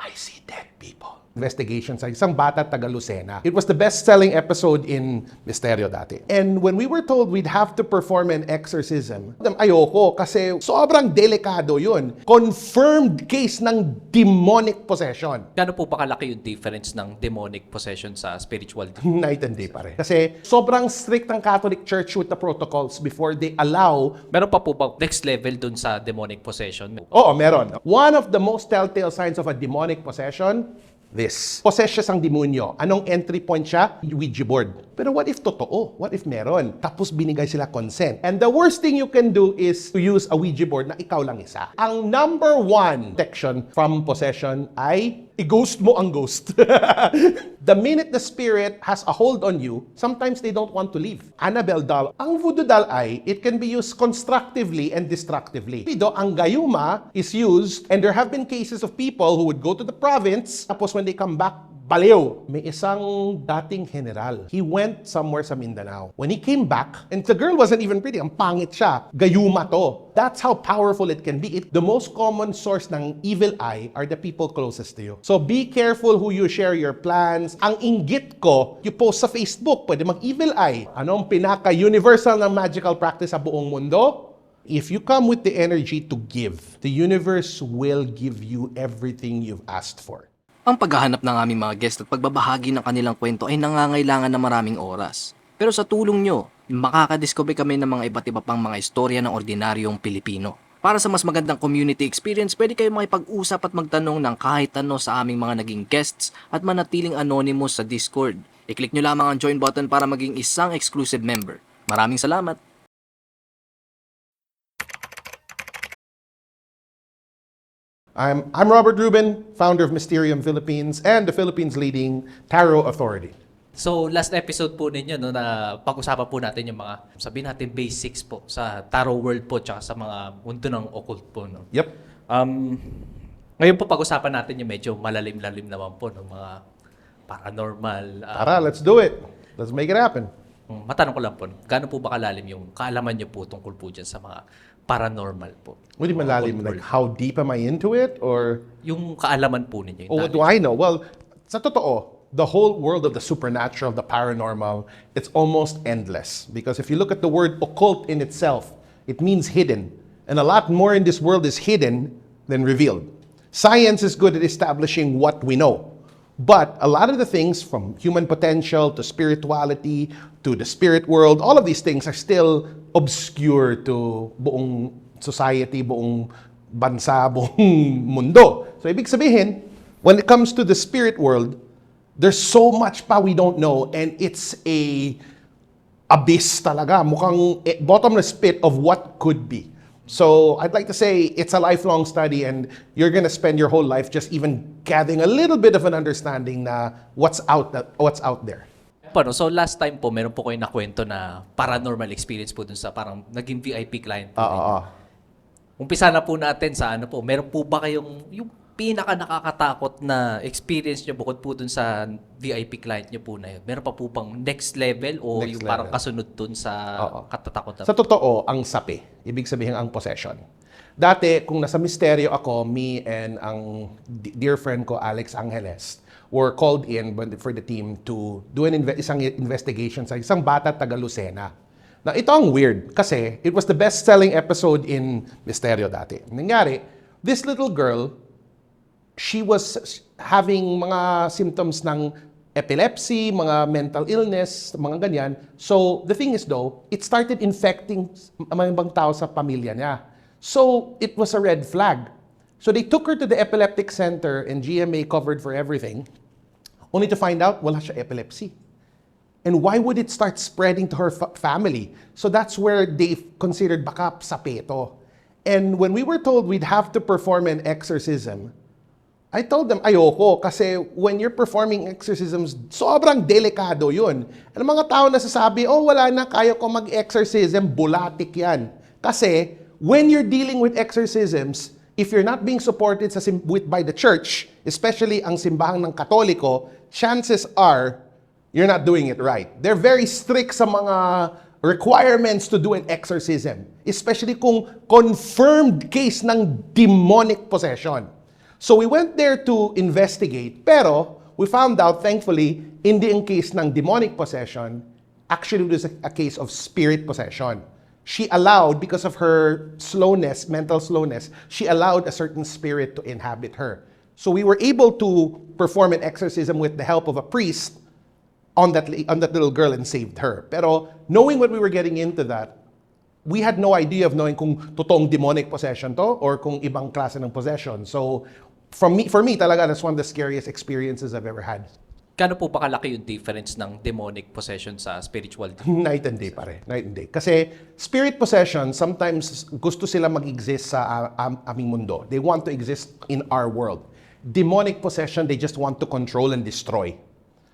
I see dead people. Investigation sa isang bata taga Lucena. It was the best-selling episode in Misteryo dati. And when we were told we'd have to perform an exorcism, ayoko kasi sobrang delikado yun. Confirmed case ng demonic possession. Gaano po ba kalaki yung difference ng demonic possession sa spiritual? Night and day pare. Kasi sobrang strict ng Catholic Church with the protocols before they allow. Meron pa po ba next level dun sa demonic possession? Oo, meron. One of the most telltale signs of a demonic possession, this. Possessed ang demonyo. Anong entry point siya? Ouija board. Pero what if totoo? What if meron? Tapos binigay sila consent. And the worst thing you can do is to use a Ouija board na ikaw lang isa. Ang number one protection from possession ay i-ghost mo ang ghost. The minute the spirit has a hold on you, sometimes they don't want to leave. Annabelle doll. Ang voodoo doll ay, it can be used constructively and destructively. Dito, ang gayuma is used, and there have been cases of people who would go to the province, tapos when they come back, baliw. May isang dating general. He went somewhere sa Mindanao. When he came back, and the girl wasn't even pretty, ang pangit siya. Gayuma to. That's how powerful it can be. The most common source ng evil eye are the people closest to you. So be careful who you share your plans. Ang inggit ko, you post sa Facebook, pwede mag-evil eye. Anong pinaka-universal na magical practice sa buong mundo? If you come with the energy to give, the universe will give you everything you've asked for. Ang paghahanap ng aming mga guest at pagbabahagi ng kanilang kwento ay nangangailangan ng maraming oras. Pero sa tulong nyo, makakadiscover kami ng mga iba't iba pang mga istorya ng ordinaryong Pilipino. Para sa mas magandang community experience, pwede kayo makipag-usap at magtanong ng kahit ano sa aming mga naging guests at manatiling anonymous sa Discord. I-click nyo lamang ang join button para maging isang exclusive member. Maraming salamat! I'm Robert Rubin, founder of Mysterium Philippines and the Philippines' leading tarot authority. So, last episode po ninyo, no, na pag-usapan po natin yung mga, sabihin natin, basics po sa tarot world po tsaka sa mga mundo ng occult po. No? Yep. Ngayon po pag-usapan natin yung medyo malalim-lalim naman po ng mga paranormal. Tara, let's do it. Let's make it happen. Matanong ko lang po, gaano po ba kalalim yung kaalaman nyo po tungkol po dyan sa mga paranormal po? What do you mean malalim? Like, how deep am I into it? Or Yung kaalaman po ninyo. Yung what do I know? Well, sa totoo, the whole world of the supernatural, the paranormal, it's almost endless. Because if you look at the word occult in itself, it means hidden. And a lot more in this world is hidden than revealed. Science is good at establishing what we know. But a lot of the things from human potential to spirituality to the spirit world, all of these things are still obscure to buong society, buong bansa, buong mundo. So ibig sabihin, when it comes to the spirit world, there's so much pa we don't know, and it's a abyss talaga. Mukhang bottomless pit of what could be. So I'd like to say it's a lifelong study, and you're gonna spend your whole life just even gathering a little bit of an understanding na what's out there. Paano? So last time po, meron po kayo nakwento na paranormal experience po dun sa parang naging VIP client po. Umpisa na po natin sa ano po, meron po ba kayong yung pinaka nakakatakot na experience nyo bukod po dun sa VIP client nyo po na yun? Meron pa po bang next level o Next yung parang level. kasunod dun sa katatakotan? Sa totoo, ang sapi. Ibig sabihin ang possession. Dati, kung nasa misteryo ako, me and ang dear friend ko, Alex Angeles, were called in for the team to do isang investigation sa isang bata taga Lucena. Now, ito ang weird kasi it was the best-selling episode in Misteryo dati. Nangyari, this little girl, she was having mga symptoms ng epilepsy, mga mental illness, mga ganyan. So, the thing is though, it started infecting mga ibang tao sa pamilya niya. So, it was a red flag. So, they took her to the epileptic center and GMA covered for everything, only to find out, wala siya epilepsy. And why would it start spreading to her family? So, that's where they considered baka sapeto. And when we were told we'd have to perform an exorcism, I told them, ayoko, kasi when you're performing exorcisms, sobrang delikado yun. And ang mga tao nasasabi, oh, wala na, kaya ko mag-exorcism, bulatik yan. Kasi, when you're dealing with exorcisms, if you're not being supported by the church, especially ang simbahang ng Katoliko, chances are, you're not doing it right. They're very strict sa mga requirements to do an exorcism, especially kung confirmed case ng demonic possession. So we went there to investigate, pero we found out, thankfully, hindi ang case ng demonic possession, actually it was a case of spirit possession. She allowed, because of her slowness, mental slowness, she allowed a certain spirit to inhabit her. So we were able to perform an exorcism with the help of a priest on that little girl and saved her. Pero knowing what we were getting into that, we had no idea of knowing kung totoong demonic possession to or kung ibang klase ng possession. So for me talaga, that's one of the scariest experiences I've ever had. Kano po ba kalaki yung difference ng demonic possession sa spiritual? Night and day pare. Night and day. Kasi spirit possession, sometimes gusto sila mag-exist sa aming mundo. They want to exist in our world. Demonic possession, they just want to control and destroy.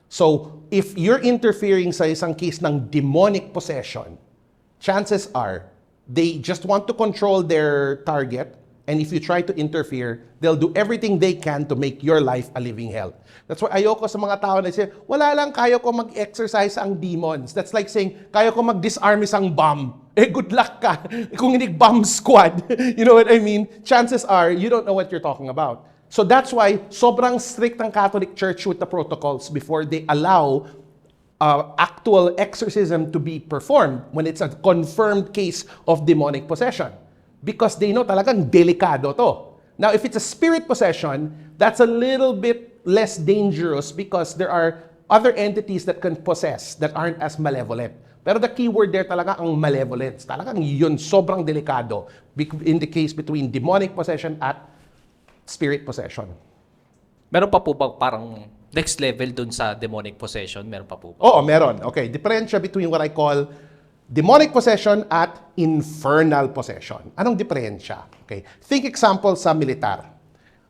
So, if you're interfering sa isang case ng demonic possession, chances are, they just want to control their target, and if you try to interfere, they'll do everything they can to make your life a living hell. That's why ayoko sa mga tao na say, wala lang, kaya ko mag-exercise ang demons. That's like saying, kaya ko mag-disarm isang bomb. Good luck ka kung hindi bomb squad. You know what I mean? Chances are, you don't know what you're talking about. So that's why sobrang strict ang Catholic Church with the protocols before they allow actual exorcism to be performed when it's a confirmed case of demonic possession. Because they know talagang delikado to. Now, if it's a spirit possession, that's a little bit less dangerous because there are other entities that can possess that aren't as malevolent. Pero the key word there talaga ang malevolence. Talagang yun, sobrang delikado in the case between demonic possession at spirit possession. Meron pa po ba parang next level dun sa demonic possession? Meron pa po ba? Oo, meron. Okay, diferensya between what I call demonic possession at infernal possession. Anong diferensya? Okay, think example sa militar.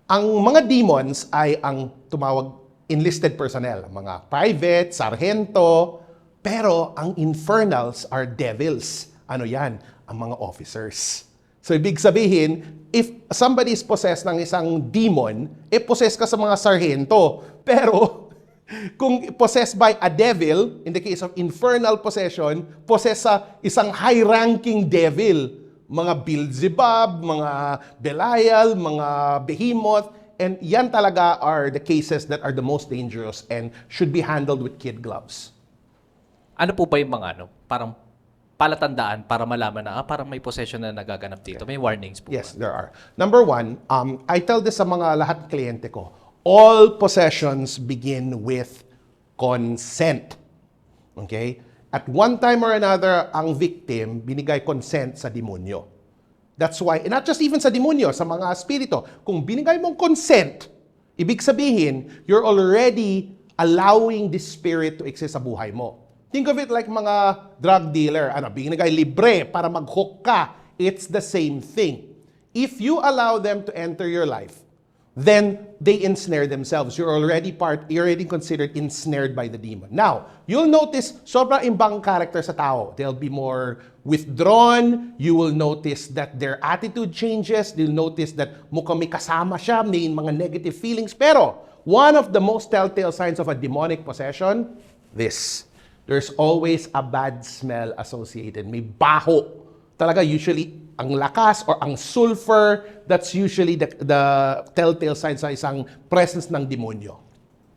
Ang mga demons ay ang tumawag enlisted personnel, mga private, sargento, pero ang infernals are devils. Ano yan? Ang mga officers. So, ibig sabihin, if somebody is possessed ng isang demon, possessed ka sa mga sargento. Pero, kung possessed by a devil, in the case of infernal possession, possessed sa isang high-ranking devil, mga Beelzebub, mga Belial, mga Behemoth, and yan talaga are the cases that are the most dangerous and should be handled with kid gloves. Ano po ba yung mga parang palatandaan para malaman na parang may possession na nagaganap dito? May warnings po Yes, ba? there are. Number one, I tell this sa mga lahat ng kliyente ko. All possessions begin with consent. Okay? At one time or another, ang victim binigay consent sa demonyo. That's why, not just even sa demonyo, sa mga spirito, kung binigay mong consent, ibig sabihin, you're already allowing this spirit to exist sa buhay mo. Think of it like mga drug dealer. Binigay libre para mag-hook ka. It's the same thing. If you allow them to enter your life, then they ensnare themselves. You're already considered ensnared by the demon. Now, you'll notice sobrang imbang character sa tao. They'll be more withdrawn. You will notice that their attitude changes. You'll notice that mukhang may kasama siya, may mga negative feelings. Pero, one of the most telltale signs of a demonic possession, this. There's always a bad smell associated. May baho. Talaga usually ang lakas or ang sulfur, that's usually the telltale sign sa isang presence ng demonyo.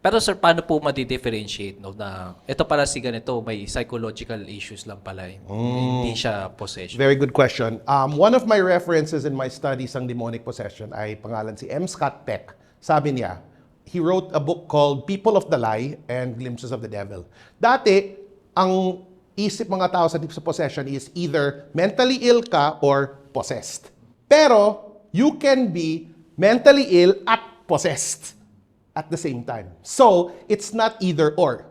Pero sir, paano po madi-differentiate na ito pala si ganito, may psychological issues lang pala. Hindi siya possession. Very good question. One of my references in my studies ng demonic possession ay pangalan si M. Scott Peck. Sabi niya, he wrote a book called People of the Lie and Glimpses of the Devil. Dati, ang isip mga tao sa possession is either mentally ill ka or possessed. Pero, you can be mentally ill at possessed at the same time. So, it's not either or.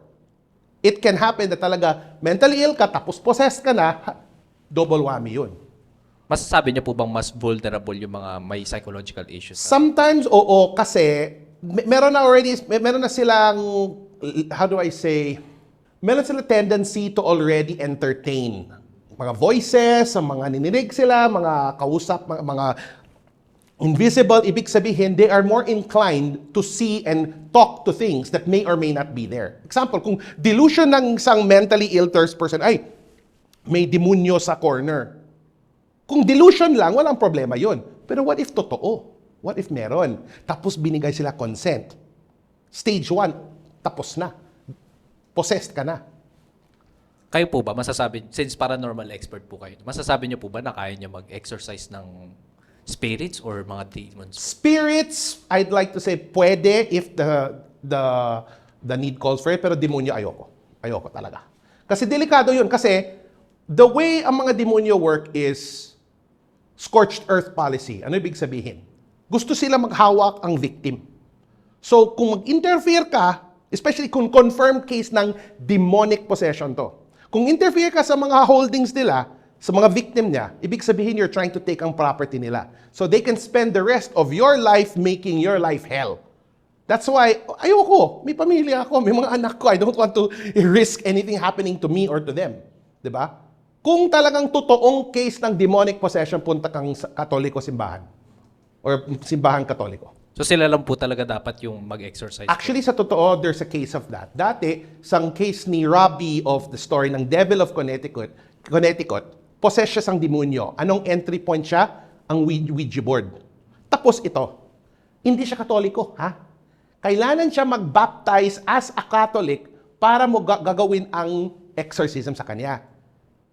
It can happen that talaga mentally ill ka tapos possessed ka na, double whammy yun. Masasabi niyo po bang mas vulnerable yung mga may psychological issues? Sometimes, oo, kasi meron na silang, how do I say, meron sila tendency to already entertain mga voices, mga nininig sila, mga kausap, mga invisible. Ibig sabihin, they are more inclined to see and talk to things that may or may not be there. Example, kung delusion ng isang mentally ill person, ay, may demonyo sa corner. Kung delusion lang, walang problema yun. Pero what if totoo? What if meron? Tapos binigay sila consent. Stage 1, tapos na. Possessed ka na. Kayo po ba, masasabi, since paranormal expert po kayo, masasabi niyo po ba na kaya niyo mag-exorcise ng spirits or mga demons? Spirits, I'd like to say, pwede if the need calls for it, pero demonyo ayoko. Ayoko talaga. Kasi delikado yun. Kasi the way ang mga demonyo work is scorched earth policy. Ano ibig sabihin? Gusto sila maghawak ang victim. So, kung mag-interfere ka, especially kung confirmed case ng demonic possession to, kung interfere ka sa mga holdings nila, sa mga victim niya, ibig sabihin you're trying to take ang property nila. So they can spend the rest of your life making your life hell. That's why, ayoko. May pamilya ako, may mga anak ko. I don't want to risk anything happening to me or to them. 'Di ba? Kung talagang totoong case ng demonic possession, punta kang sa Katoliko simbahan. Or simbahan Katoliko. So sila lang po talaga dapat yung mag-exorcise. Actually, sa totoo, there's a case of that. Dati, sang case ni Robbie of the story ng Devil of Connecticut, possessed siya sang demonyo. Anong entry point siya? Ang Ouija board. Tapos ito, hindi siya Katoliko, ha? Kailangan siya mag-baptize as a Catholic para mo gagawin ang exorcism sa kanya.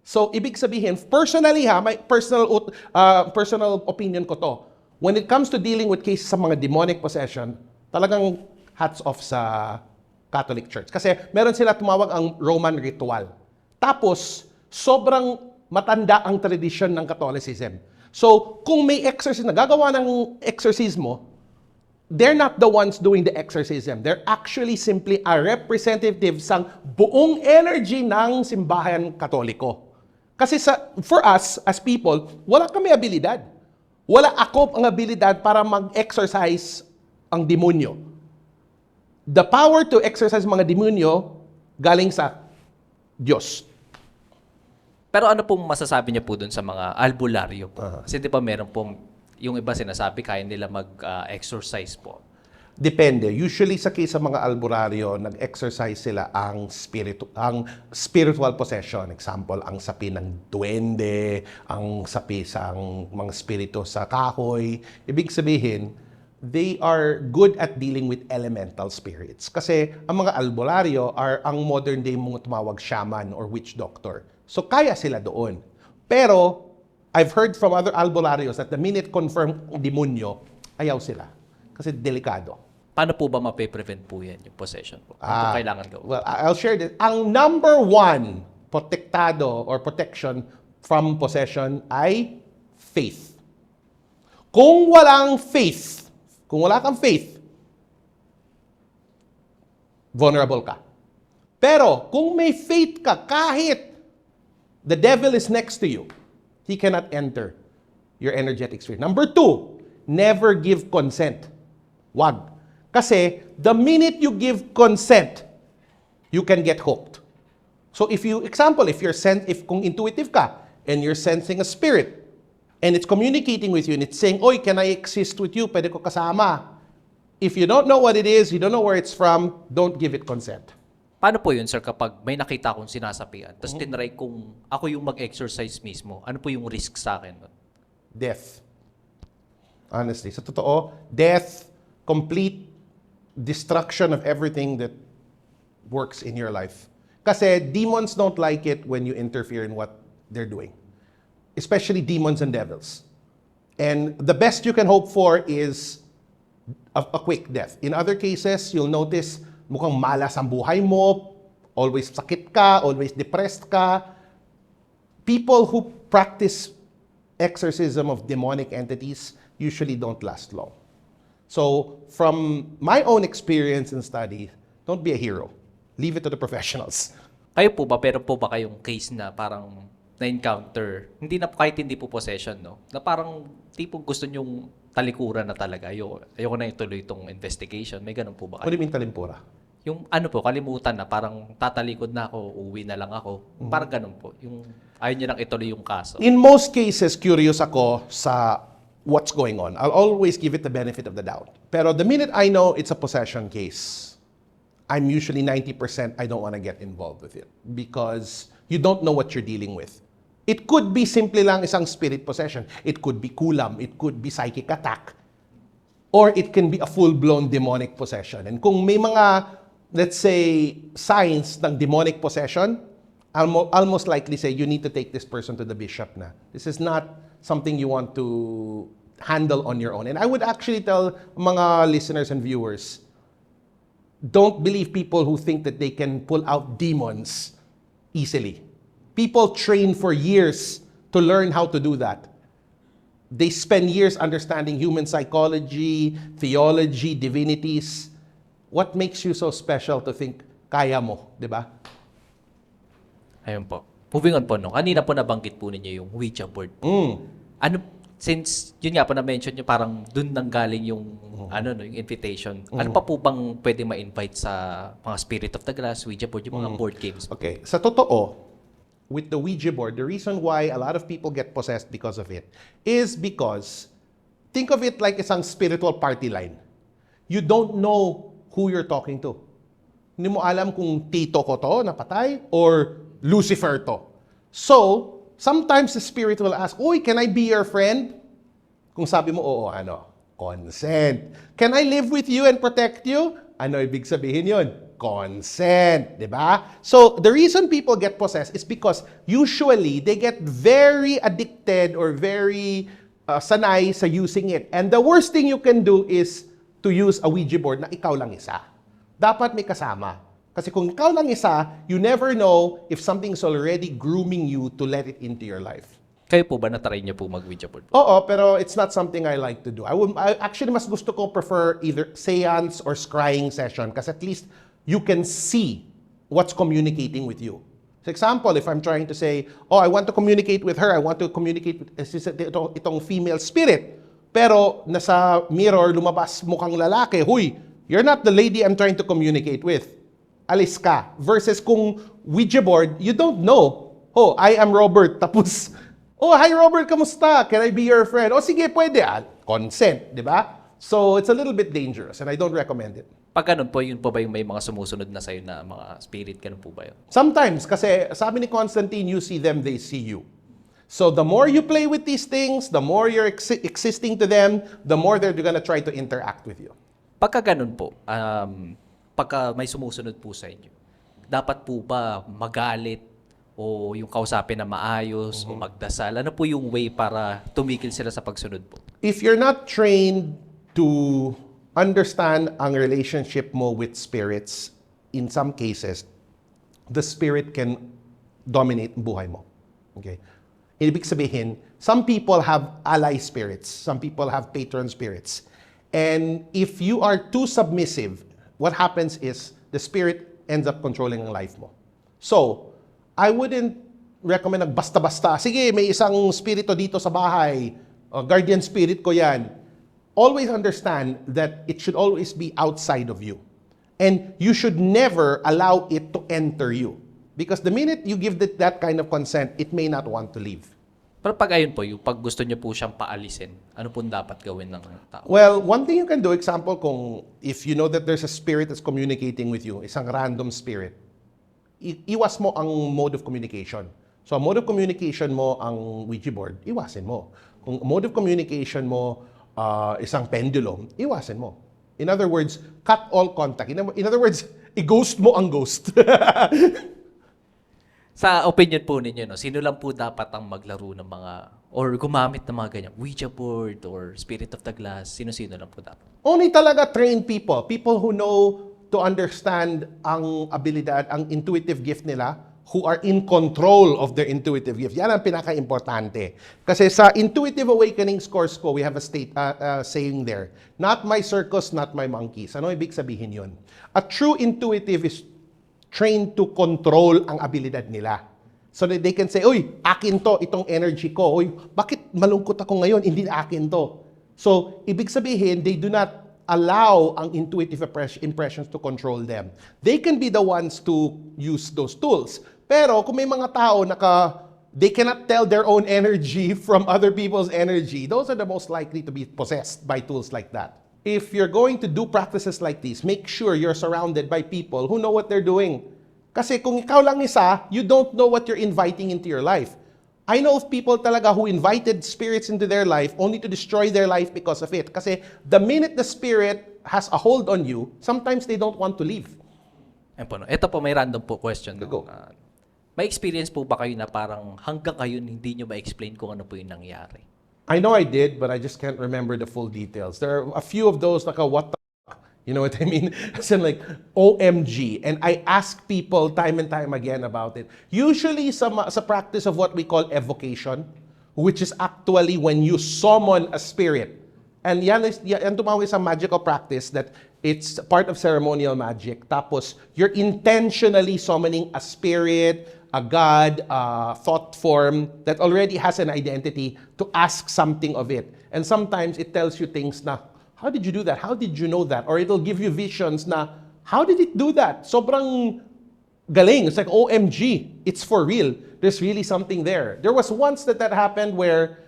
So, ibig sabihin, personally ha, may personal opinion ko to. When it comes to dealing with cases sa mga demonic possession, talagang hats off sa Catholic Church. Kasi meron sila tumawag ang Roman ritual. Tapos, sobrang matanda ang tradisyon ng Catholicism. So, kung may exorcism, nagagawa ng exorcismo, they're not the ones doing the exorcism. They're actually simply a representative sa buong energy ng simbahan Katoliko. Kasi for us, as people, wala kami abilidad. Wala ako ang abilidad para mag-exorcise ang demonyo. The power to exorcise mga demonyo galing sa Diyos. Pero ano pong masasabi niyo po dun sa mga albularyo po? Kasi di ba meron pong, yung iba sinasabi, kaya nila mag-exorcise po. Depende. Usually sa case sa mga albularyo, nag-exercise sila ang spiritual possession. Example, ang sapi ng duwende, ang sapi sa mga spirito sa kahoy. Ibig sabihin, they are good at dealing with elemental spirits. Kasi ang mga albularyo are ang modern day mga tumawag shaman or witch doctor. So kaya sila doon. Pero I've heard from other albularyos that the minute confirmed demonyo, ayaw sila. Kasi delikado. Paano po ba mape-prevent po yan, yung possession po? Ano po kailangan gawin? Well, I'll share this. Ang number one protektado or protection from possession ay faith. Kung walang faith, kung wala kang faith, vulnerable ka. Pero kung may faith ka, kahit the devil is next to you, he cannot enter your energetic sphere. Number two, never give consent. Wag. Kasi the minute you give consent, you can get hooked. So if kung intuitive ka and you're sensing a spirit and it's communicating with you and it's saying, "Oy, can I exist with you? Pwede ko kasama." If you don't know what it is, you don't know where it's from, don't give it consent. Paano po yun, sir, kapag may nakita akong sinasapian, tapos tinry kung ako yung mag-exercise mismo, ano po yung risk sa akin? Death. Honestly, sa totoo, death, complete destruction of everything that works in your life. Kasi demons don't like it when you interfere in what they're doing. Especially demons and devils. And the best you can hope for is a quick death. In other cases, you'll notice mukhang malas ang buhay mo, always sakit ka, always depressed ka. People who practice exorcism of demonic entities usually don't last long. So, from my own experience and study, don't be a hero. Leave it to the professionals. Kayo po ba, pero po ba kayong case na parang na-encounter, hindi na kahit hindi po possession, no? Na parang tipong gusto nyong talikuran na talaga. Ayoko na ituloy itong investigation. May ganun po ba What do kayo? you mean talimpura? Yung ano po, kalimutan na, parang tatalikod na ako, uuwi na lang ako. Parang ganun po. Yung ayaw niyo lang ituloy yung kaso. In most cases, curious ako sa what's going on. I'll always give it the benefit of the doubt. Pero the minute I know it's a possession case, I'm usually 90% I don't want to get involved with it because you don't know what you're dealing with. It could be simply lang isang spirit possession. It could be kulam. It could be psychic attack. or it can be a full-blown demonic possession. And kung may mga, let's say, signs ng demonic possession, I'll most likely say you need to take this person to the bishop na. This is not something you want to handle on your own. And I would actually tell mga listeners and viewers, don't believe people who think that they can pull out demons easily. People train for years to learn how to do that. They spend years understanding human psychology, theology, divinities. What makes you so special to think kaya mo, di ba? Ayun po. Moving on po, no? Kanina po nabanggit po ninyo yung Ouija board. Ano, since, yun nga po na-mention nyo, parang dun nanggaling yung, ano, no, yung invitation. Ano pa po bang pwede ma-invite sa mga Spirit of the Glass, Ouija board, yung mga board games? Okay, sa totoo, with the Ouija board, the reason why a lot of people get possessed because of it is because, think of it like isang spiritual party line. You don't know who you're talking to. Hindi mo alam kung tito ko to, napatay, or Lucifer to. So, sometimes the spirit will ask, "Uy, can I be your friend?" Kung sabi mo, oo, ano? Consent. Can I live with you and protect you? Ano ibig sabihin yun? Consent. Diba? So, the reason people get possessed is because usually they get very addicted or very sanay sa using it. And the worst thing you can do is to use a Ouija board na ikaw lang isa. Dapat may kasama. Kasi kung ikaw lang isa, you never know if something's already grooming you to let it into your life. Kayo po ba na-try nyo po mag-Ouija board? Oo, pero it's not something I like to do. I actually mas gusto ko prefer either seance or scrying session kasi at least you can see what's communicating with you. For example, if I'm trying to say, I want to communicate with her, I want to communicate with itong female spirit, pero nasa mirror lumabas mukhang lalaki, huy, you're not the lady I'm trying to communicate with. Alis ka. Versus kung Ouija board, you don't know. I am Robert. Tapos, hi Robert, kamusta? Can I be your friend? Sige, pwede. Consent, di ba? So, it's a little bit dangerous and I don't recommend it. Pag ganun po, yun po ba yung may mga sumusunod na sa'yo na mga spirit? Ganun po ba yun? Sometimes, kasi sabi ni Constantine, you see them, they see you. So, the more you play with these things, the more you're existing to them, the more they're gonna try to interact with you. Pagka ganun po, pagka may sumusunod po sa inyo, dapat po ba magalit o yung kausapin na maayos o magdasal? Ano po yung way para tumigil sila sa pagsunod po? If you're not trained to understand ang relationship mo with spirits, in some cases, the spirit can dominate ang buhay mo. Okay? Ibig sabihin, some people have ally spirits, some people have patron spirits. And if you are too submissive, what happens is the spirit ends up controlling ang life mo. So, I wouldn't recommend basta-basta, sige, may isang spirito dito sa bahay, guardian spirit ko yan. Always understand that it should always be outside of you. And you should never allow it to enter you. Because the minute you give that kind of consent, it may not want to leave. Pero pag ayun po, yung pag gusto nyo po siyang paalisin, ano po dapat gawin ng tao? Well, one thing you can do, example, kung if you know that there's a spirit that's communicating with you, isang random spirit, iwas mo ang mode of communication. So, ang mode of communication mo ang Ouija board, iwasin mo. Kung mode of communication mo isang pendulum, iwasin mo. In other words, cut all contact. In other words, i-ghost mo ang ghost. Sa opinion po ninyo, no, sino lang po dapat ang maglaro ng mga, or gumamit ng mga ganyan, Ouija board or Spirit of the Glass, sino-sino lang po dapat? Only talaga trained people. People who know to understand ang abilidad, ang intuitive gift nila, who are in control of their intuitive gift. Yan ang pinaka-importante. Kasi sa Intuitive Awakening course ko, we have a saying there, not my circus, not my monkeys. Ano ibig sabihin yun? A true intuitive is trained to control ang abilidad nila. So that they can say, uy, akin to, itong energy ko. Uy, bakit malungkot ako ngayon? Hindi akin to. So, ibig sabihin, they do not allow ang intuitive impressions to control them. They can be the ones to use those tools. Pero kung may mga tao they cannot tell their own energy from other people's energy, those are the most likely to be possessed by tools like that. If you're going to do practices like these, make sure you're surrounded by people who know what they're doing. Kasi kung ikaw lang isa, you don't know what you're inviting into your life. I know of people talaga who invited spirits into their life only to destroy their life because of it. Kasi the minute the spirit has a hold on you, sometimes they don't want to leave. Ayan po, no? Ito po, may random po question. Go. May experience po ba kayo na parang hanggang ngayon hindi nyo ma-explain kung ano po yung nangyari? I know I did, but I just can't remember the full details. There are a few of those like, what the fuck? You know what I mean? As in like, OMG. And I ask people time and time again about it. Usually sa practice of what we call evocation, which is actually when you summon a spirit. And yan tumawag sa magical practice that it's part of ceremonial magic. Tapos, you're intentionally summoning a spirit, a god, a thought form that already has an identity to ask something of it. And sometimes it tells you things na, how did you do that? How did you know that? Or it'll give you visions na, how did it do that? Sobrang galing. It's like, OMG, it's for real. There's really something there. There was once that happened where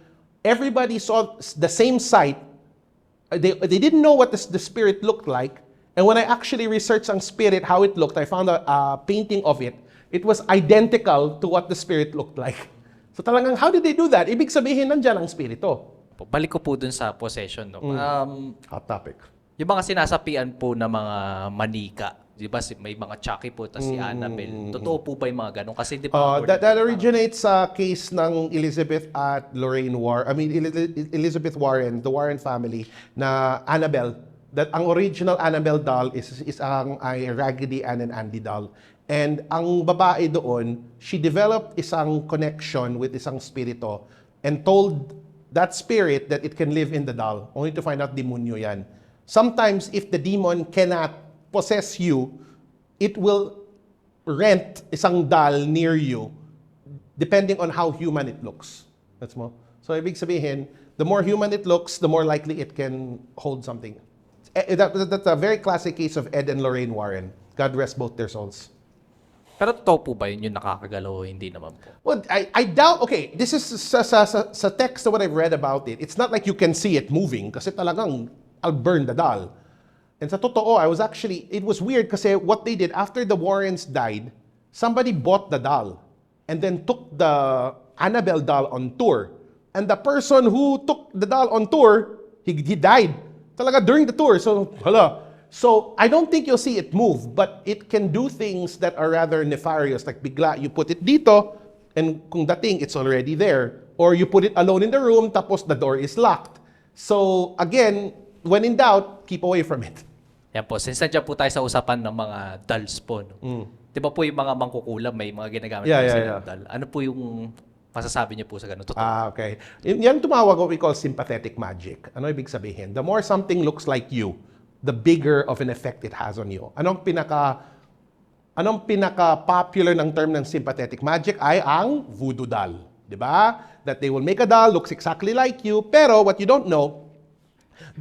everybody saw the same sight. They didn't know what the spirit looked like. And when I actually researched ang spirit, how it looked, I found a painting of it. It was identical to what the spirit looked like. So talagang, how did they do that? Ibig sabihin, nandyan ang spirito. Balik ko po dun sa possession. No? Hot topic. Yung mga sinasapian po na mga manika, di ba may mga Chucky po, tas si Annabelle. Totoo po ba yung mga ganun? Kasi di ba... That originates sa case ng Elizabeth at Lorraine Warren. I mean, Elizabeth Warren, the Warren family, na Annabelle. That ang original Annabelle doll is ang Raggedy Ann and Andy doll. And ang babae doon, she developed isang connection with isang spirito and told that spirit that it can live in the doll, only to find out demonyo yan. Sometimes, if the demon cannot possess you, it will rent isang doll near you, depending on how human it looks. That's mo. So, ibig sabihin, the more human it looks, the more likely it can hold something. That's a very classic case of Ed and Lorraine Warren. God rest both their souls. Pero totoo po ba yun yung nakakagalaw o hindi naman po? Well, I doubt, okay, this is sa text na what I've read about it. It's not like you can see it moving kasi talagang I'll burn the doll. And sa totoo, it was weird kasi what they did after the Warrens died, somebody bought the doll and then took the Annabelle doll on tour. And the person who took the doll on tour, he died. Talaga during the tour. So, hala. So, I don't think you'll see it move, but it can do things that are rather nefarious. Like bigla, you put it dito, and kung dating, it's already there. Or you put it alone in the room, tapos the door is locked. So, again, when in doubt, keep away from it. Yan po, since nandiyan po tayo sa usapan ng mga dolls po, no? Di ba po yung mga mangkukulam, may mga ginagamit po sila ng doll. Ano po yung masasabi niyo po sa ganun? Totoo. Okay. Yan tumawag what we call sympathetic magic. Ano ibig sabihin? The more something looks like you, the bigger of an effect it has on you. Anong pinaka-popular ng term ng sympathetic magic ay ang voodoo doll. Di ba? That they will make a doll, looks exactly like you, pero what you don't know,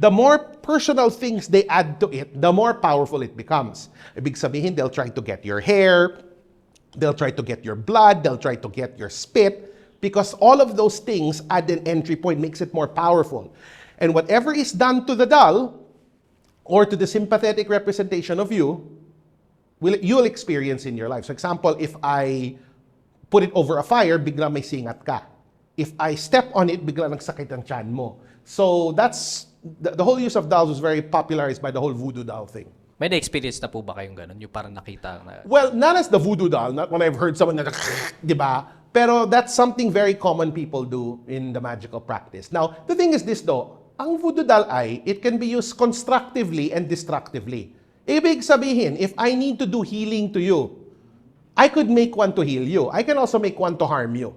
the more personal things they add to it, the more powerful it becomes. Ibig sabihin, they'll try to get your hair, they'll try to get your blood, they'll try to get your spit, because all of those things add an entry point, makes it more powerful. And whatever is done to the doll, or to the sympathetic representation of you, you'll experience in your life. So example, if I put it over a fire, bigla may singat ka. If I step on it, bigla nagsakit ang tiyan mo. So that's, the whole use of dolls was very popularized by the whole voodoo doll thing. May na-experience na po ba kayong ganun? Yung parang nakita na... Well, not as the voodoo doll, not when I've heard someone na, di ba? Pero that's something very common people do in the magical practice. Now, the thing is this though, ang voodoo doll ay, it can be used constructively and destructively. Ibig sabihin, if I need to do healing to you, I could make one to heal you. I can also make one to harm you.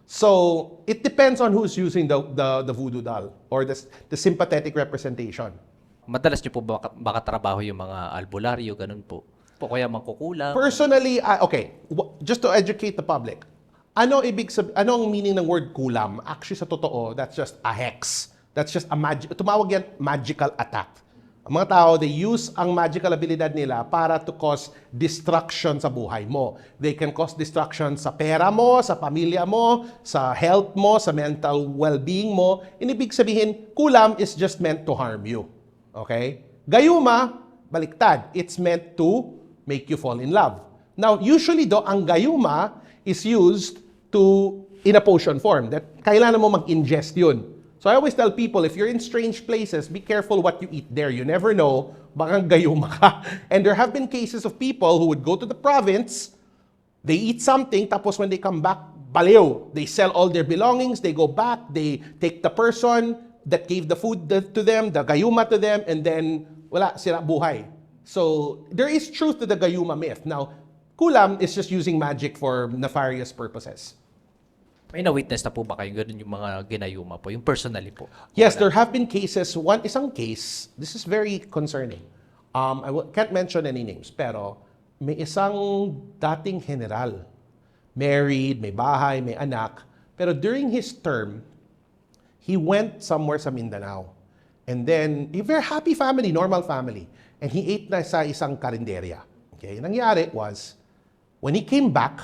So, it depends on who's using the voodoo doll or the sympathetic representation. Madalas niyo po baka trabaho yung mga albularyo, ganun po? O kaya mangkukulam? Personally, okay, just to educate the public, ano ang meaning ng word kulam? Actually, sa totoo, that's just a hex. That's just a tumawag yan, magical attack. Ang mga tao, they use ang magical abilidad nila para to cause destruction sa buhay mo. They can cause destruction sa pera mo, sa pamilya mo, sa health mo, sa mental well-being mo. Inibig sabihin, kulam is just meant to harm you. Okay? Gayuma, baliktad. It's meant to make you fall in love. Now, usually ang gayuma is used to in a potion form that kailangan mo mag-ingest yun. So I always tell people, if you're in strange places, be careful what you eat there. You never know, baka gayuma ka. And there have been cases of people who would go to the province, they eat something, tapos when they come back, baliw. They sell all their belongings, they go back, they take the person that gave the food to them, the gayuma to them, and then wala, sila buhay. So there is truth to the gayuma myth. Now, kulam is just using magic for nefarious purposes. May na-witness na po ba kayo ganun yung mga ginayuma po? Yung personally po? Yes, there have been cases. Isang case, this is very concerning. Can't mention any names, pero may isang dating general, married, may bahay, may anak, pero during his term, he went somewhere sa Mindanao. And then, a very happy family, normal family. And he ate na sa isang karinderya. Okay? Nangyari was, when he came back,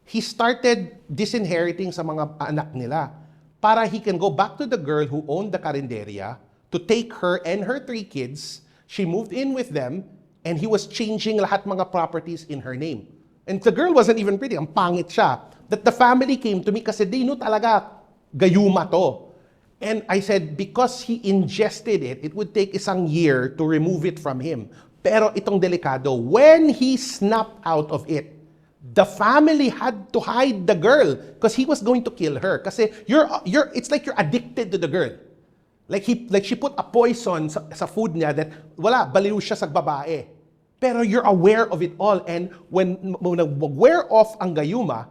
he started disinheriting sa mga anak nila para he can go back to the girl who owned the karinderya to take her and her 3 kids. She moved in with them, and he was changing lahat mga properties in her name. And the girl wasn't even pretty. Ang pangit siya. That the family came to me kasi they knew talaga gayuma to. And I said, because he ingested it, it would take isang year to remove it from him. Pero itong delikado, when he snapped out of it, the family had to hide the girl because he was going to kill her. Kasi it's like you're addicted to the girl. Like she put a poison sa food niya that wala, baliw siya sa babae. Pero you're aware of it all. And when nag-wear off ang gayuma,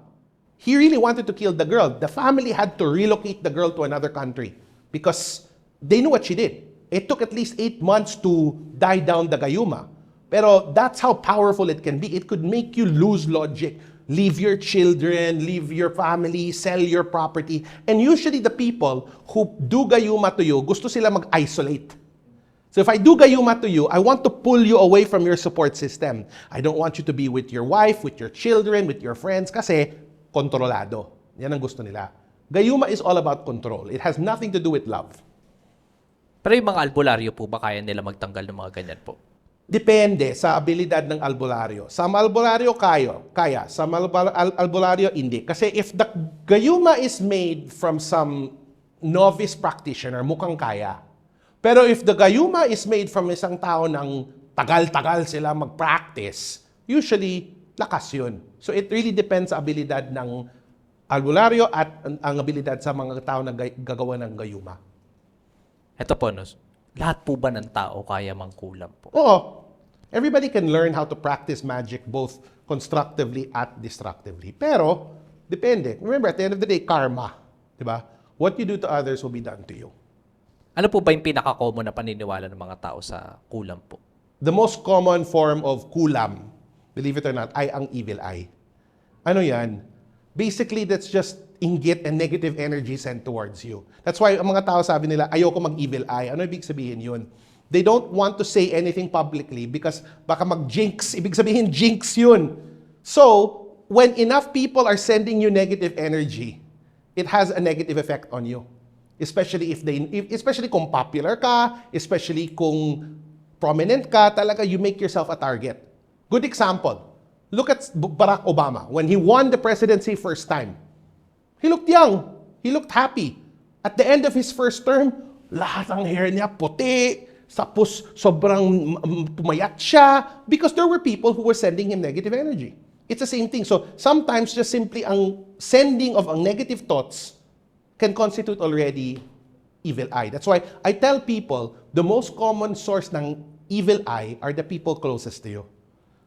he really wanted to kill the girl. The family had to relocate the girl to another country because they knew what she did. It took at least 8 months to die down the gayuma. Pero that's how powerful it can be. It could make you lose logic. Leave your children, leave your family, sell your property. And usually the people who do gayuma to you, gusto sila mag-isolate. So if I do gayuma to you, I want to pull you away from your support system. I don't want you to be with your wife, with your children, with your friends, kasi kontrolado. Yan ang gusto nila. Gayuma is all about control. It has nothing to do with love. Pero yung mga albularyo po ba kaya nila magtanggal ng mga ganyan po? Depende sa abilidad ng albularyo. Sa albularyo kaya. Sa albularyo hindi. Kasi if the gayuma is made from some novice practitioner, mukhang kaya. Pero if the gayuma is made from isang tao ng tagal-tagal sila mag-practice, usually lakas yun. So it really depends sa abilidad ng albularyo at ang abilidad sa mga tao na gagawa ng gayuma. Ito po, lahat po ba ng tao kaya mangkulam po? Oo. Everybody can learn how to practice magic both constructively at destructively. Pero, depende. Remember, at the end of the day, karma. Diba? What you do to others will be done to you. Ano po ba yung pinaka-common na paniniwala ng mga tao sa kulam po? The most common form of kulam, believe it or not, ay ang evil eye. Ano yan? Basically, that's just inggit and negative energy sent towards you. That's why ang mga tao sabi nila, ayoko mag-evil eye. Ano ibig sabihin yun? They don't want to say anything publicly because baka mag-jinx. Ibig sabihin, jinx yun. So, when enough people are sending you negative energy, it has a negative effect on you. Especially especially kung popular ka, especially kung prominent ka, talaga you make yourself a target. Good example. Look at Barack Obama. When he won the presidency first time, he looked young. He looked happy. At the end of his first term, lahat ng hair niya puti, tapos sobrang pumayat siya because there were people who were sending him negative energy. It's the same thing. So sometimes just simply ang sending of ang negative thoughts can constitute already evil eye. That's why I tell people the most common source ng evil eye are the people closest to you.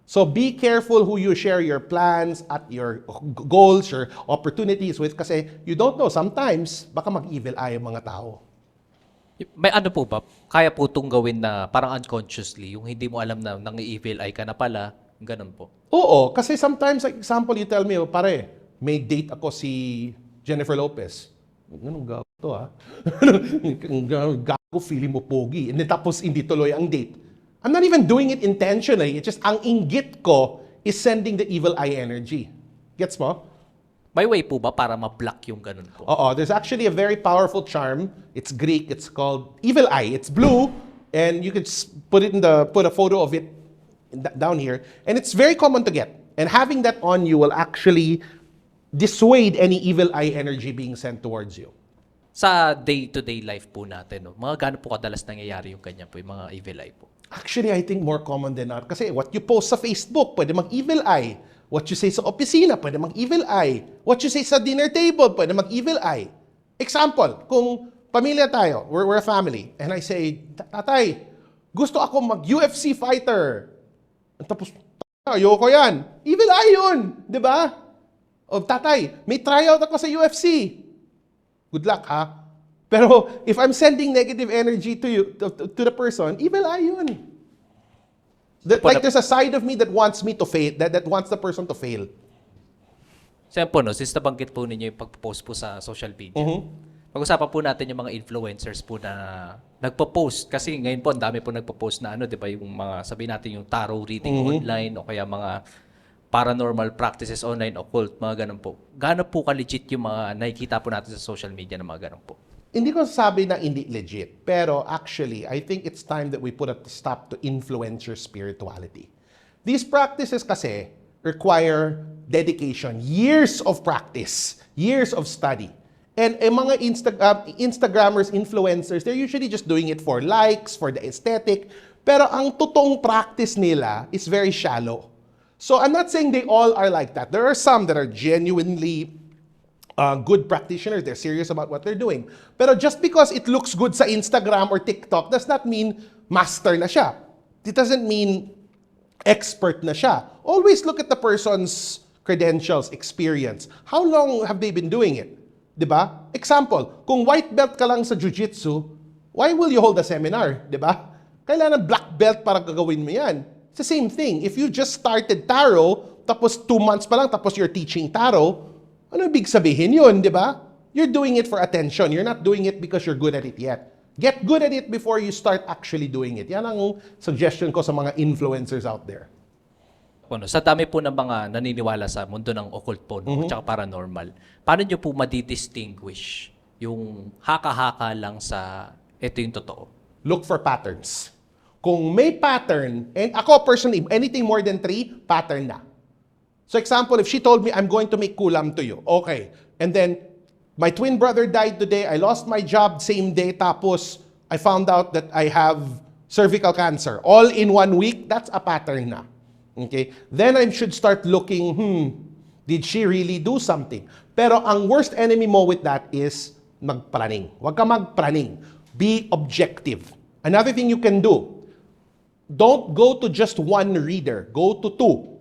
So be careful who you share your plans at your goals, your opportunities with kasi you don't know. Sometimes, baka mag-evil eye ang mga tao. May ano po ba? Kaya po itong gawin na parang unconsciously, yung hindi mo alam na nang-evil eye ka na pala, ganun po. Oo, kasi sometimes, like example, you tell me, pare, may date ako si Jennifer Lopez. Ganun gago to ha? Gago, feeling mo pogi. And then, tapos hindi tuloy ang date. I'm not even doing it intentionally. It's just ang inggit ko is sending the evil eye energy. Gets mo? May way po ba para ma-block yung ganun po? Oo, there's actually a very powerful charm. It's Greek. It's called evil eye. It's blue, and you could put a photo of it down here, and it's very common to get. And having that on you will actually dissuade any evil eye energy being sent towards you. Sa day-to-day life po natin, no, mga gaano po kadalas nangyayari yung ganyan po, yung mga evil eye po? Actually, I think more common than not. Kasi what you post sa Facebook, pwede mag-evil eye. What you say sa opisina, pwede mag-evil eye. What you say sa dinner table, pwede mag-evil eye. Example, kung pamilya tayo, we're a family, and I say, tatay, gusto ako mag-UFC fighter. Tapos, ayoko yan. Evil eye yun, di ba? O tatay, may tryout ako sa UFC. Good luck, ha? Pero if I'm sending negative energy to you, to the person, evil eye yun. Like there's a side of me that wants me to fail, that wants the person to fail. Siyempre po, no, since nabanggit po ninyo yung pag-post po sa social media, pag-usapan po natin yung mga influencers po na nagpo-post. Kasi ngayon po, ang dami po nagpo-post na di ba, yung mga, sabihin natin yung tarot reading online o kaya mga paranormal practices online, occult, mga ganun po. Gaano po ka-legit yung mga nakikita po natin sa social media na mga ganun po? Hindi ko sabi na hindi legit, pero actually, I think it's time that we put a stop to influencer spirituality. These practices kasi require dedication, years of practice, years of study. And mga Instagrammers, influencers, they're usually just doing it for likes, for the aesthetic, pero ang totoong practice nila is very shallow. So I'm not saying they all are like that. There are some that are genuinely good practitioners. They're serious about what they're doing. Pero just because it looks good sa Instagram or TikTok does not mean master na siya. It doesn't mean expert na siya. Always look at the person's credentials, experience. How long have they been doing it? Diba? Example, kung white belt ka lang sa jiu-jitsu, why will you hold a seminar? Diba? Kailangan black belt para gagawin mo yan. It's the same thing. If you just started tarot, tapos 2 months pa lang, tapos you're teaching tarot, ano ibig sabihin yun, di ba? You're doing it for attention. You're not doing it because you're good at it yet. Get good at it before you start actually doing it. Yan ang suggestion ko sa mga influencers out there. Ano, sa dami po ng mga naniniwala sa mundo ng occult po, no, tsaka paranormal, paano nyo po madidistinguish yung haka-haka lang sa ito yung totoo? Look for patterns. Kung may pattern, and ako personally, anything more than 3, pattern na. So example, if she told me, I'm going to make kulam to you, okay. And then, my twin brother died today, I lost my job same day, tapos I found out that I have cervical cancer. All in 1 week, that's a pattern na. Okay? Then I should start looking, did she really do something? Pero ang worst enemy mo with that is magpraning. Huwag ka magpraning. Be objective. Another thing you can do, don't go to just one reader. Go to 2.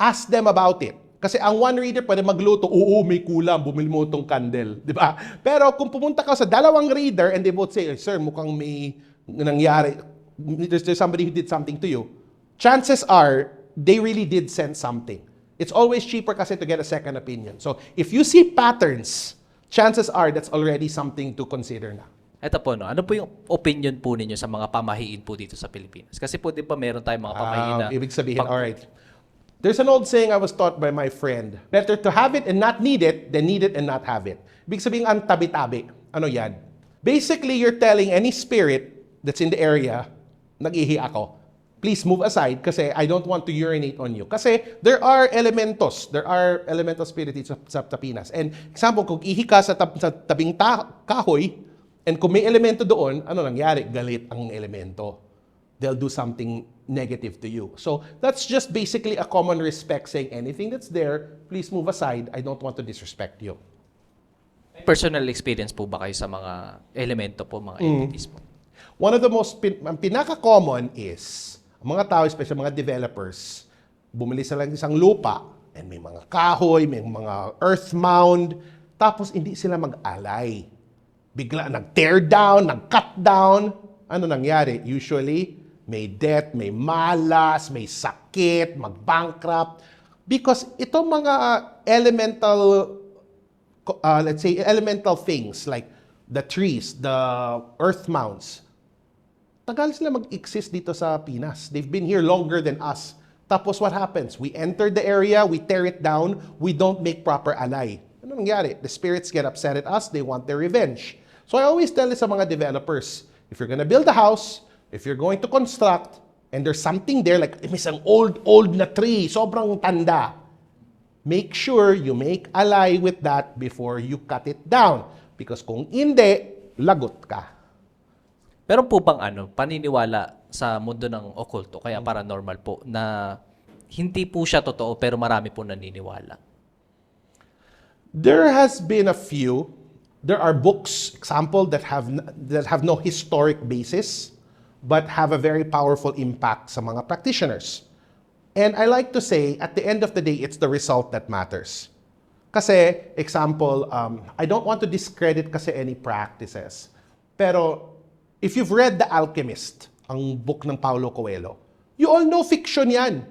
Ask them about it. Kasi ang one reader pwede magluto, oo, may kulam, bumili mo itong candle. Di ba? Pero kung pumunta ka sa 2 reader and they both say, sir, mukhang may nangyari, there's somebody who did something to you, chances are, they really did sense something. It's always cheaper kasi to get a second opinion. So, if you see patterns, chances are that's already something to consider na. Ito po, no, ano po yung opinion po ninyo sa mga pamahiin po dito sa Pilipinas? Kasi po, di ba, meron tayong mga pamahiin na... Ibig sabihin, alright. There's an old saying I was taught by my friend. Better to have it and not need it than need it and not have it. Ibig sabihin, ang tabi-tabi. Ano yan? Basically, you're telling any spirit that's in the area, nag-ihi ako, please move aside kasi I don't want to urinate on you. Kasi there are elemental spirits sa Pinas. And example, kung ihi ka sa tabing kahoy, and kung may elemento doon, ano nangyari? Galit ang elemento. They'll do something negative to you. So that's just basically a common respect saying anything that's there, please move aside. I don't want to disrespect you. Personal experience po ba kayo sa mga elemento po, mga entities po? One of the most, ang pinaka-common is, mga tao, especially mga developers, bumili sila ng isang lupa, and may mga kahoy, may mga earth mound, tapos hindi sila mag-alay. Bigla nag-tear down, nag-cut down. Ano nangyari? Usually, may death, may malas, may sakit, mag-bankrupt. Because itong mga elemental, let's say, elemental things like the trees, the earth mounds, tagal sila mag-exist dito sa Pinas. They've been here longer than us. Tapos what happens? We enter the area, we tear it down, we don't make proper alay. Ano nangyari? The spirits get upset at us, they want their revenge. So I always tell this sa mga developers, if you're gonna build a house, if you're going to construct, and there's something there, like may isang old na tree, sobrang tanda, make sure you make ally with that before you cut it down. Because kung hindi, lagot ka. Pero po bang paniniwala sa mundo ng okulto, kaya paranormal po, na hindi po siya totoo pero marami po naniniwala? There has been a few. There are books, example, that have no historic basis, but have a very powerful impact sa mga practitioners. And I like to say, at the end of the day, it's the result that matters. Kasi, example, I don't want to discredit kasi any practices. Pero, if you've read The Alchemist, ang book ng Paulo Coelho, you all know fiction yan.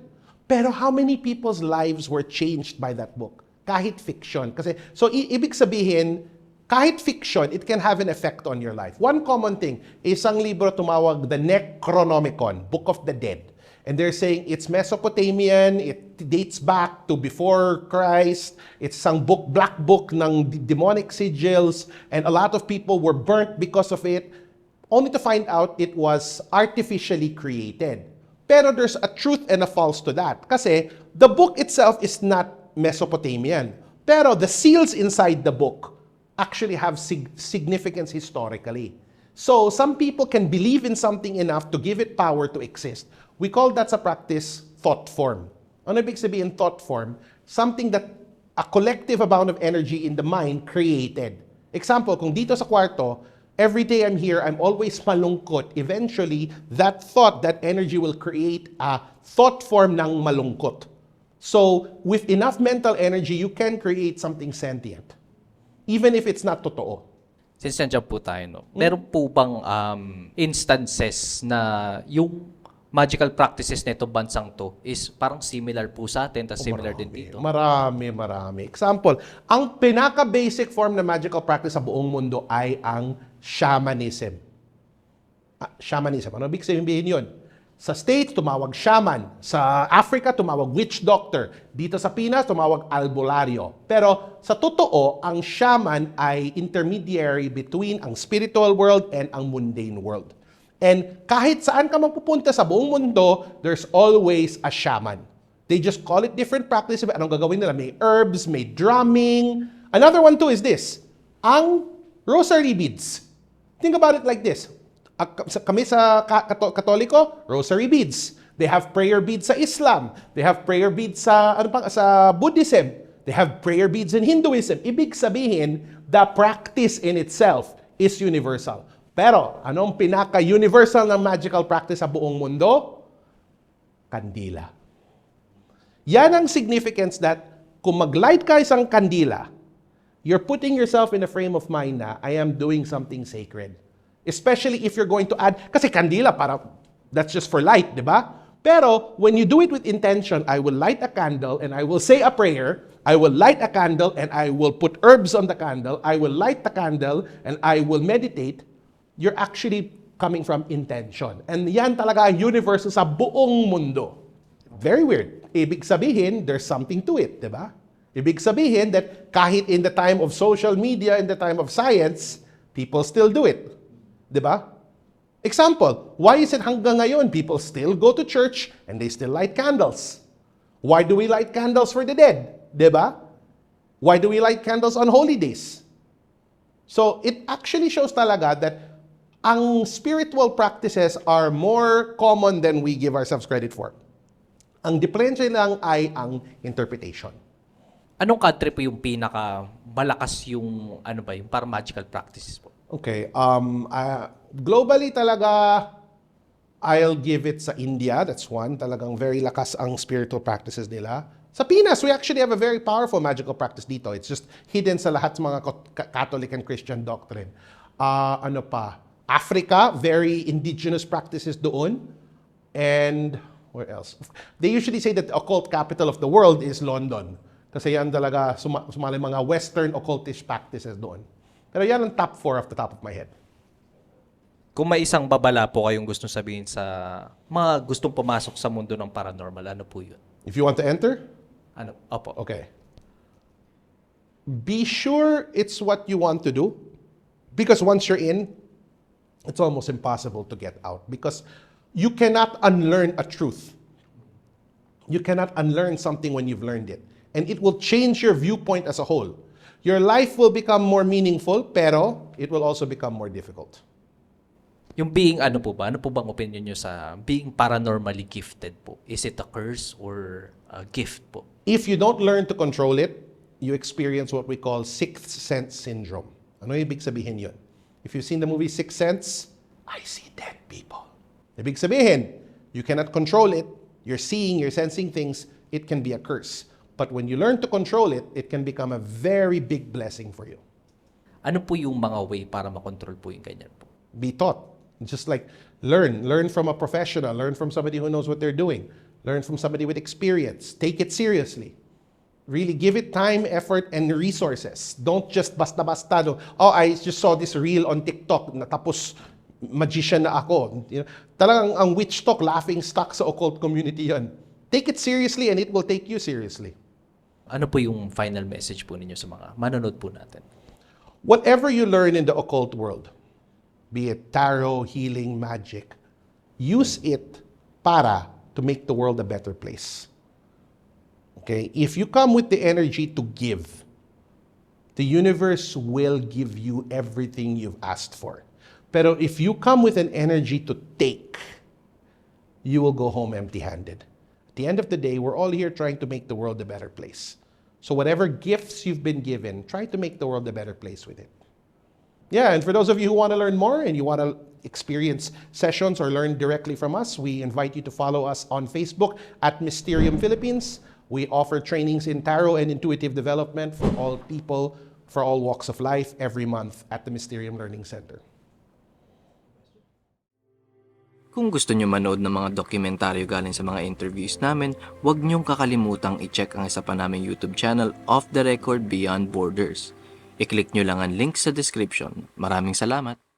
Pero how many people's lives were changed by that book? Kahit fiction. Kasi, so, ibig sabihin, kahit fiction, it can have an effect on your life. One common thing, isang libro tumawag The Necronomicon, Book of the Dead. And they're saying it's Mesopotamian, it dates back to before Christ, it's isang black book ng demonic sigils, and a lot of people were burnt because of it, only to find out it was artificially created. Pero there's a truth and a false to that. Kasi the book itself is not Mesopotamian. Pero the seals inside the book actually have significance historically. So some people can believe in something enough to give it power to exist. We call that sa practice thought form. Ano ibig sabihin thought form? Something that a collective amount of energy in the mind created. Example, kung dito sa kwarto, every day I'm here, I'm always malungkot. Eventually, that thought, that energy will create a thought form ng malungkot. So, with enough mental energy, you can create something sentient. Even if it's not totoo. Since nandiyan po tayo, no? Meron po bang instances na yung magical practices nito bansang to is parang similar po sa atin, tas similar din dito? Marami. Example, ang pinaka-basic form na magical practice sa buong mundo ay ang shamanism. Shamanism. Ano ibig sabihin yun? Sa States, tumawag shaman. Sa Africa, tumawag witch doctor. Dito sa Pinas, tumawag albularyo. Pero sa totoo, ang shaman ay intermediary between ang spiritual world and ang mundane world. And kahit saan ka mapupunta sa buong mundo, there's always a shaman. They just call it different practices. Anong gagawin nila? May herbs, may drumming. Another one too is this. Ang rosary beads. Think about it like this. Kami sa Katoliko, rosary beads. They have prayer beads sa Islam. They have prayer beads sa sa Buddhism. They have prayer beads in Hinduism. Ibig sabihin, the practice in itself is universal. Pero, anong pinaka-universal ng magical practice sa buong mundo? Kandila. Yan ang significance that kung mag-light ka isang kandila, you're putting yourself in a frame of mind na I am doing something sacred. Especially if you're going to add, kasi kandila, that's just for light, di ba? Pero, when you do it with intention, I will light a candle and I will say a prayer, I will light a candle and I will put herbs on the candle, I will light the candle and I will meditate, you're actually coming from intention. And yan talaga ang universe sa buong mundo. Very weird. Ibig sabihin, there's something to it, di ba? Ibig sabihin that kahit in the time of social media, in the time of science, people still do it. Diba? Example, why is it hanggang ngayon people still go to church and they still light candles? Why do we light candles for the dead? Diba? Why do we light candles on holy days? So it actually shows talaga that ang spiritual practices are more common than we give ourselves credit for. Ang diferensya lang ay ang interpretation. Anong country po yung pinaka malakas yung yung para magical practices po? Okay. Globally talaga, I'll give it sa India. That's one. Talagang very lakas ang spiritual practices nila. Sa Pinas, we actually have a very powerful magical practice dito. It's just hidden sa lahat ng mga Catholic and Christian doctrine. Africa, very indigenous practices doon. And where else? They usually say that the occult capital of the world is London. Kasi yan talaga sumali mga Western occultist practices doon. Pero yan ang top 4 off the top of my head. Kung may isang babala po kayong gustong sabihin sa mga gustong pumasok sa mundo ng paranormal, ano po yun? If you want to enter? Opo. Okay. Be sure it's what you want to do. Because once you're in, it's almost impossible to get out. Because you cannot unlearn a truth. You cannot unlearn something when you've learned it. And it will change your viewpoint as a whole. Your life will become more meaningful, pero it will also become more difficult. Yung being ano po ba? Ano po bang opinion nyo sa being paranormally gifted po? Is it a curse or a gift po? If you don't learn to control it, you experience what we call sixth sense syndrome. Ano ibig sabihin yun? If you've seen the movie Sixth Sense, I see dead people. Ibig sabihin, you cannot control it. You're seeing, you're sensing things. It can be a curse. But when you learn to control it, it can become a very big blessing for you. Ano po yung mga way para makontrol po yung ganyan po? Be taught. Just like learn from a professional, learn from somebody who knows what they're doing, learn from somebody with experience. Take it seriously. Really give it time, effort, and resources. Don't just basta-basta. No, oh, I just saw this reel on TikTok, natapos magician na ako. You know, talagang ang witch talk, laughing stock sa occult community yan. Take it seriously and it will take you seriously. Ano po yung final message po ninyo sa mga manonood po natin? Whatever you learn in the occult world, be it tarot, healing, magic, use it para to make the world a better place. Okay? If you come with the energy to give, the universe will give you everything you've asked for. Pero if you come with an energy to take, you will go home empty-handed. At the end of the day, we're all here trying to make the world a better place. So whatever gifts you've been given, try to make the world a better place with it. Yeah, and for those of you who want to learn more and you want to experience sessions or learn directly from us, we invite you to follow us on Facebook at Mysterium Philippines. We offer trainings in tarot and intuitive development for all people, for all walks of life, every month at the Mysterium Learning Center. Kung gusto nyo manood ng mga dokumentaryo galing sa mga interviews namin, huwag nyong kakalimutang i-check ang isa pa naming YouTube channel, Off the Record Beyond Borders. I-click nyo lang ang link sa description. Maraming salamat!